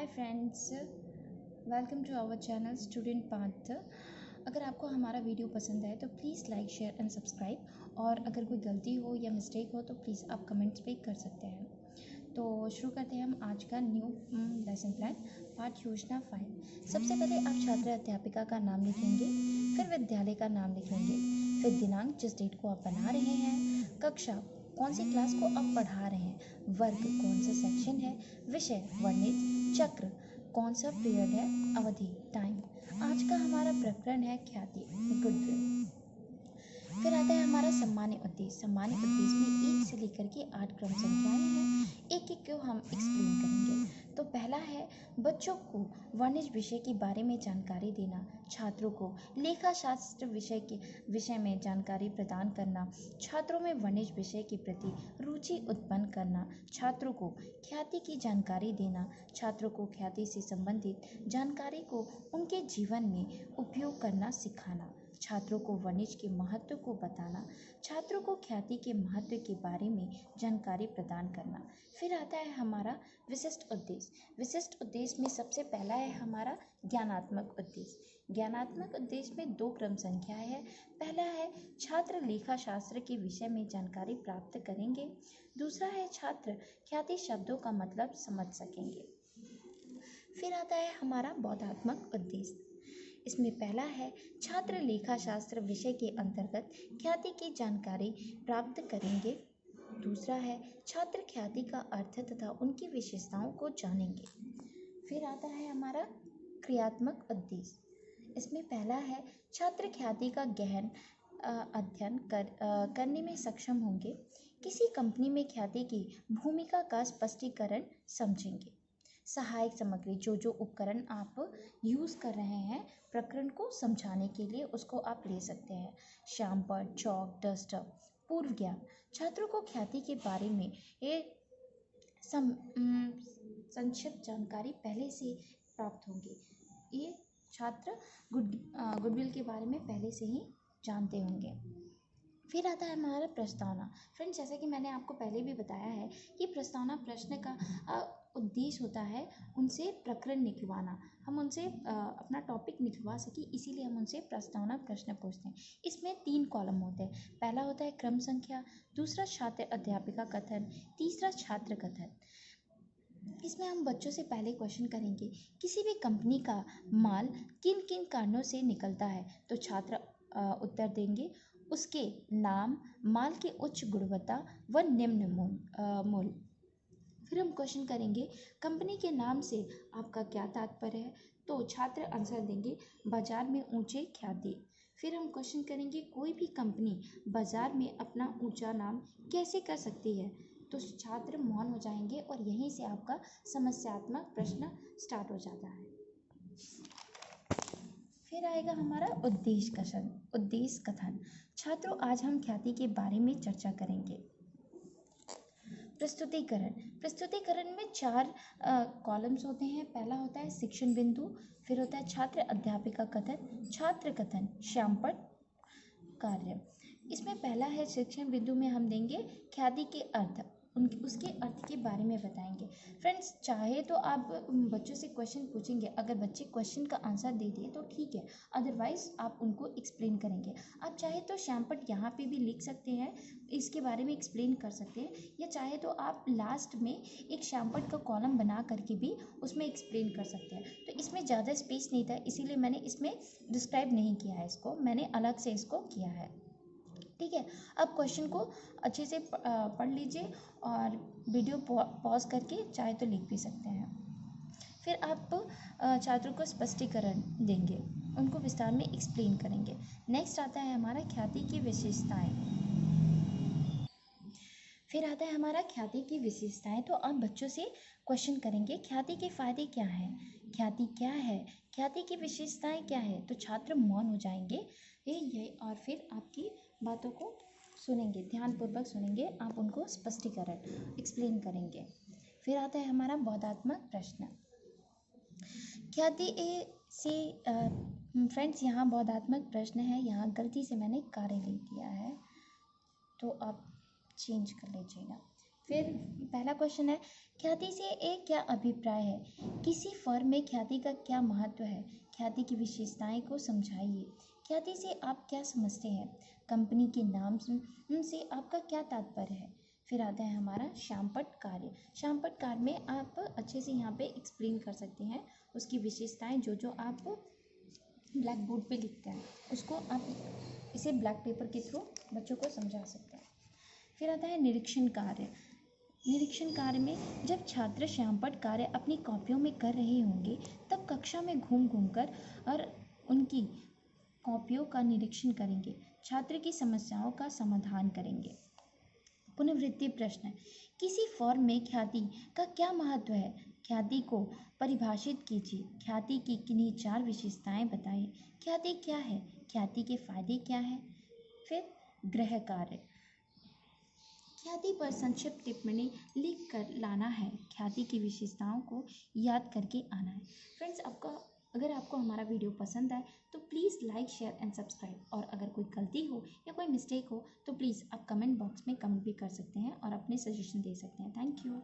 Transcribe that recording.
Friends, welcome to our channel student path. अगर आपको हमारा वीडियो पसंद आए तो please like share and subscribe, और अगर कोई गलती हो या मिस्टेक हो तो प्लीज़ आप कमेंट्स पे कर सकते हैं। तो शुरू करते हैं हम आज का न्यू लेसन प्लान, पाठ योजना 5। सबसे पहले आप छात्र अध्यापिका का नाम लिखेंगे, फिर विद्यालय का नाम लिखेंगे, फिर दिनांक जिस डेट को आप बना रहे हैं, कक्षा कौन सी क्लास को आप पढ़ा रहे हैं, वर्ग कौन सा सेक्शन है, विषय वर्णित, चक्र कौन सा पीरियड है, अवधि टाइम। आज का हमारा प्रकरण है ख्याति गुडविल। फिर आता है हमारा सामान्य उद्देश्य। सामान्य उद्देश्य में 1 से लेकर के 8 क्रम संख्याएं हैं, एक एक को हम एक्सप्लेन करेंगे। तो पहला है बच्चों को वाणिज्य विषय के बारे में जानकारी देना, छात्रों को लेखा शास्त्र विषय में जानकारी प्रदान करना, छात्रों में वाणिज्य विषय के प्रति रुचि उत्पन्न करना, छात्रों को ख्याति की जानकारी देना, छात्रों को ख्याति से संबंधित जानकारी को उनके जीवन में उपयोग करना सिखाना, छात्रों को वाणिज्य के महत्व को बताना, छात्रों को ख्याति के महत्व के बारे में जानकारी प्रदान करना। फिर आता है हमारा विशिष्ट उद्देश्य। विशिष्ट उद्देश्य में सबसे पहला है हमारा ज्ञानात्मक उद्देश्य। ज्ञानात्मक उद्देश्य में 2 क्रम संख्याएं है। पहला है छात्र लेखा शास्त्र के विषय में जानकारी प्राप्त करेंगे, दूसरा है छात्र ख्याति शब्दों का मतलब समझ सकेंगे। फिर आता है हमारा बौद्धात्मक उद्देश्य। इसमें पहला है छात्र लेखा शास्त्र विषय के अंतर्गत ख्याति की जानकारी प्राप्त करेंगे, दूसरा है छात्र ख्याति का अर्थ तथा उनकी विशेषताओं को जानेंगे। फिर आता है हमारा क्रियात्मक उद्देश्य। इसमें पहला है छात्र ख्याति का गहन अध्ययन करने में सक्षम होंगे, किसी कंपनी में ख्याति की भूमिका का स्पष्टीकरण समझेंगे, सहायक सामग्री जो उपकरण आप यूज़ कर रहे हैं प्रकरण को समझाने के लिए उसको आप ले सकते हैं, श्यामपट्ट, चौक, डस्टर। पूर्व ज्ञान, छात्रों को ख्याति के बारे में ये संक्षिप्त जानकारी पहले से प्राप्त होंगी। ये छात्र गुडविल के बारे में पहले से ही जानते होंगे। फिर आता है हमारा प्रस्तावना। फ्रेंड्स, जैसा कि मैंने आपको पहले भी बताया है कि प्रस्तावना प्रश्न का उद्देश्य होता है उनसे प्रकरण निकलवाना, हम उनसे अपना टॉपिक निकलवा सके, इसीलिए हम उनसे प्रस्तावना प्रश्न पूछते हैं। इसमें 3 कॉलम होते हैं। पहला होता है क्रम संख्या, दूसरा छात्र अध्यापिका कथन, तीसरा छात्र कथन। इसमें हम बच्चों से पहले क्वेश्चन करेंगे, किसी भी कंपनी का माल किन किन कारणों से निकलता है, तो छात्र उत्तर देंगे उसके नाम, माल की उच्च गुणवत्ता व निम्न मूल्य। फिर हम क्वेश्चन करेंगे कंपनी के नाम से आपका क्या तात्पर्य है, तो छात्र आंसर देंगे बाजार में ऊंचे ख्याति। फिर हम क्वेश्चन करेंगे कोई भी कंपनी बाजार में अपना ऊंचा नाम कैसे कर सकती है, तो छात्र मौन हो जाएंगे और यहीं से आपका समस्यात्मक प्रश्न स्टार्ट हो जाता है। फिर आएगा हमारा उद्देश्य कथन। छात्रों, आज हम ख्याति के बारे में चर्चा करेंगे। प्रस्तुतिकरण में 4 कॉलम्स होते हैं। पहला होता है शिक्षण बिंदु, फिर होता है छात्र अध्यापिका कथन, छात्र कथन, श्यामपट्ट, कार्य। इसमें पहला है शिक्षण बिंदु में हम देंगे ख्याति के अर्थ, उसके अर्थ के बारे में बताएंगे। फ्रेंड्स, चाहे तो आप बच्चों से क्वेश्चन पूछेंगे, अगर बच्चे क्वेश्चन का आंसर दे दिए तो ठीक है, अदरवाइज आप उनको एक्सप्लेन करेंगे। आप चाहे तो श्यामपट्ट यहाँ पे भी लिख सकते हैं, इसके बारे में एक्सप्लेन कर सकते हैं, या चाहे तो आप लास्ट में एक श्यामपट्ट का कॉलम बना करके भी उसमें एक्सप्लेन कर सकते हैं। तो इसमें ज़्यादा स्पेस नहीं था, इसीलिए मैंने इसमें डिस्क्राइब नहीं किया है, इसको मैंने अलग से इसको किया है। ठीक है, अब क्वेश्चन को अच्छे से पढ़ लीजिए और वीडियो पॉज करके चाहे तो लिख भी सकते हैं। फिर आप छात्रों को स्पष्टीकरण देंगे, उनको विस्तार में एक्सप्लेन करेंगे। नेक्स्ट आता है हमारा ख्याति की विशेषताएं। फिर आता है हमारा ख्याति की विशेषताएं। तो आप बच्चों से क्वेश्चन करेंगे ख्याति के फायदे क्या हैं, ख्याति क्या है, ख्याति की विशेषताएं क्या है, तो छात्र मौन हो जाएंगे ये और फिर आपकी बातों को सुनेंगे, ध्यानपूर्वक सुनेंगे, आप उनको स्पष्टीकरण एक्सप्लेन करेंगे। फिर आता है हमारा बौद्धात्मक प्रश्न। ख्याति से फ्रेंड्स, यहाँ बौद्धात्मक प्रश्न है, यहाँ गलती से मैंने कार्य लिख दिया है, तो आप चेंज कर लीजिएगा। फिर पहला क्वेश्चन है, ख्याति से एक क्या अभिप्राय है? किसी फर्म में ख्याति का क्या महत्व है? ख्याति की विशेषताएं को समझाइए। ख्याति से आप क्या समझते हैं? कंपनी के नाम से आपका क्या तात्पर्य है? फिर आता है हमारा श्यामपट्ट कार्य। श्यामपट्ट कार्य में आप अच्छे से यहाँ पे एक्सप्लेन कर सकते हैं उसकी विशेषताएं, जो आप ब्लैक बोर्ड पे लिखते हैं उसको आप इसे ब्लैक पेपर के थ्रू बच्चों को समझा सकते हैं। फिर आता है निरीक्षण कार्य। निरीक्षण कार्य में जब छात्र श्यामपट्ट कार्य अपनी कॉपियों में कर रहे होंगे तब कक्षा में घूम घूम कर और उनकी कॉपियों का निरीक्षण करेंगे, छात्र की समस्याओं का समाधान करेंगे। पुनर्वृत्ति प्रश्न, किसी फॉर्म में ख्याति का क्या महत्व है? ख्याति को परिभाषित कीजिए। ख्याति की किन्हीं 4 विशेषताएं बताइए। ख्याति क्या है? ख्याति के फायदे क्या हैं? फिर गृह कार्य, ख्याति पर संक्षिप्त टिप्पणी लिख कर लाना है। ख्याति की विशेषताओं को याद करके आना है। फ्रेंड्स, अगर आपको हमारा वीडियो पसंद आए तो please like share and subscribe, और अगर कोई गलती हो या कोई मिस्टेक हो तो प्लीज़ आप कमेंट बॉक्स में कमेंट भी कर सकते हैं और अपने सजेशन दे सकते हैं। Thank you.